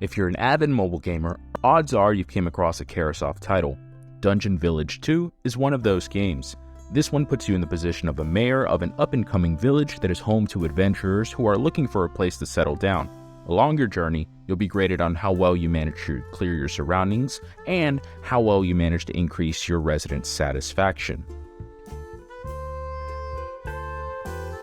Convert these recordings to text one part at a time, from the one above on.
If you're an avid mobile gamer, odds are you've came across a Caresoft title. Dungeon Village 2 is one of those games. This one puts you in the position of a mayor of an up-and-coming village that is home to adventurers who are looking for a place to settle down. Along your journey, you'll be graded on how well you manage to clear your surroundings and how well you manage to increase your residents' satisfaction.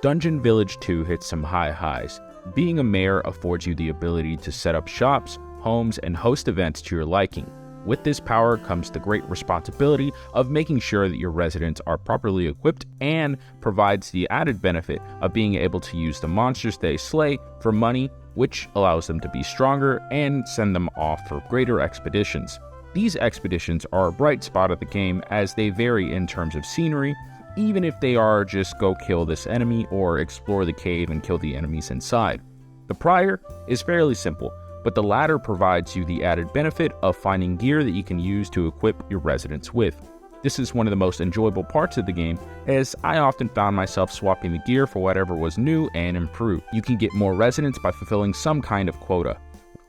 Dungeon Village 2 hits some high highs. Being a mayor affords you the ability to set up shops, homes, and host events to your liking. With this power comes the great responsibility of making sure that your residents are properly equipped and provides the added benefit of being able to use the monsters they slay for money, which allows them to be stronger and send them off for greater expeditions. These expeditions are a bright spot of the game as they vary in terms of scenery, even if they are just go kill this enemy or explore the cave and kill the enemies inside. The prior is fairly simple, but the latter provides you the added benefit of finding gear that you can use to equip your residents with. This is one of the most enjoyable parts of the game, as I often found myself swapping the gear for whatever was new and improved. You can get more residents by fulfilling some kind of quota,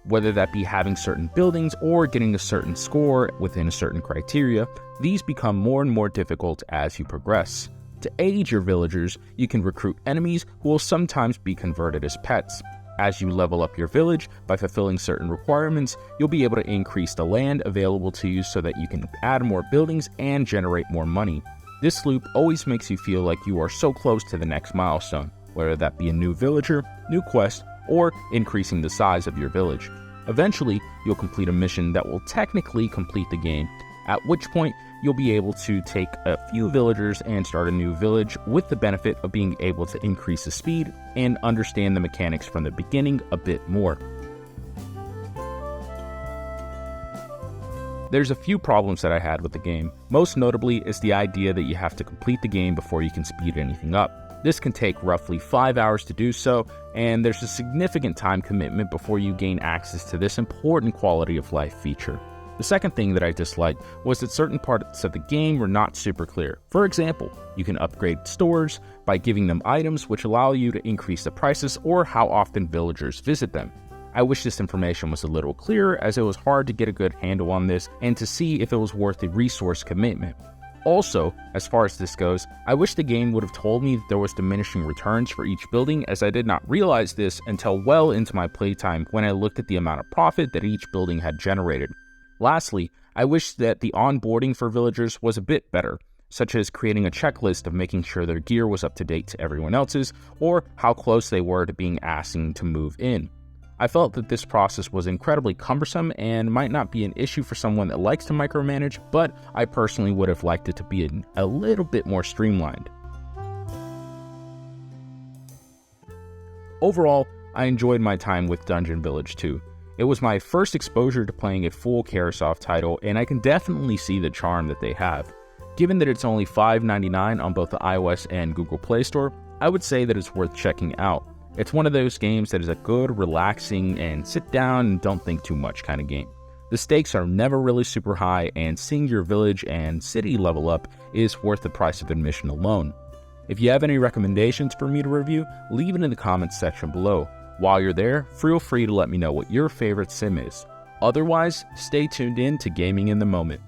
whether that be having certain buildings or getting a certain score within a certain criteria. These become more and more difficult as you progress. To aid your villagers, you can recruit enemies who will sometimes be converted as pets. As you level up your village by fulfilling certain requirements, you'll be able to increase the land available to you so that you can add more buildings and generate more money. This loop always makes you feel like you are so close to the next milestone, whether that be a new villager, new quest, or increasing the size of your village. Eventually, you'll complete a mission that will technically complete the game, at which point you'll be able to take a few villagers and start a new village with the benefit of being able to increase the speed and understand the mechanics from the beginning a bit more. There's a few problems that I had with the game. Most notably is the idea that you have to complete the game before you can speed anything up. This can take roughly 5 hours to do so, and there's a significant time commitment before you gain access to this important quality of life feature. The second thing that I disliked was that certain parts of the game were not super clear. For example, you can upgrade stores by giving them items which allow you to increase the prices or how often villagers visit them. I wish this information was a little clearer, as it was hard to get a good handle on this and to see if it was worth the resource commitment. Also, as far as this goes, I wish the game would have told me that there was diminishing returns for each building, as I did not realize this until well into my playtime when I looked at the amount of profit that each building had generated. Lastly, I wish that the onboarding for villagers was a bit better, such as creating a checklist of making sure their gear was up to date to everyone else's, or how close they were to being asked to move in. I felt that this process was incredibly cumbersome and might not be an issue for someone that likes to micromanage, but I personally would have liked it to be a little bit more streamlined. Overall, I enjoyed my time with Dungeon Village 2. It was my first exposure to playing a full Caresoft title, and I can definitely see the charm that they have. Given that it's only $5.99 on both the iOS and Google Play Store, I would say that it's worth checking out. It's one of those games that is a good, relaxing, and sit down and don't think too much kind of game. The stakes are never really super high, and seeing your village and city level up is worth the price of admission alone. If you have any recommendations for me to review, leave it in the comments section below. While you're there, feel free to let me know what your favorite sim is. Otherwise, stay tuned in to Gaming in the Moment.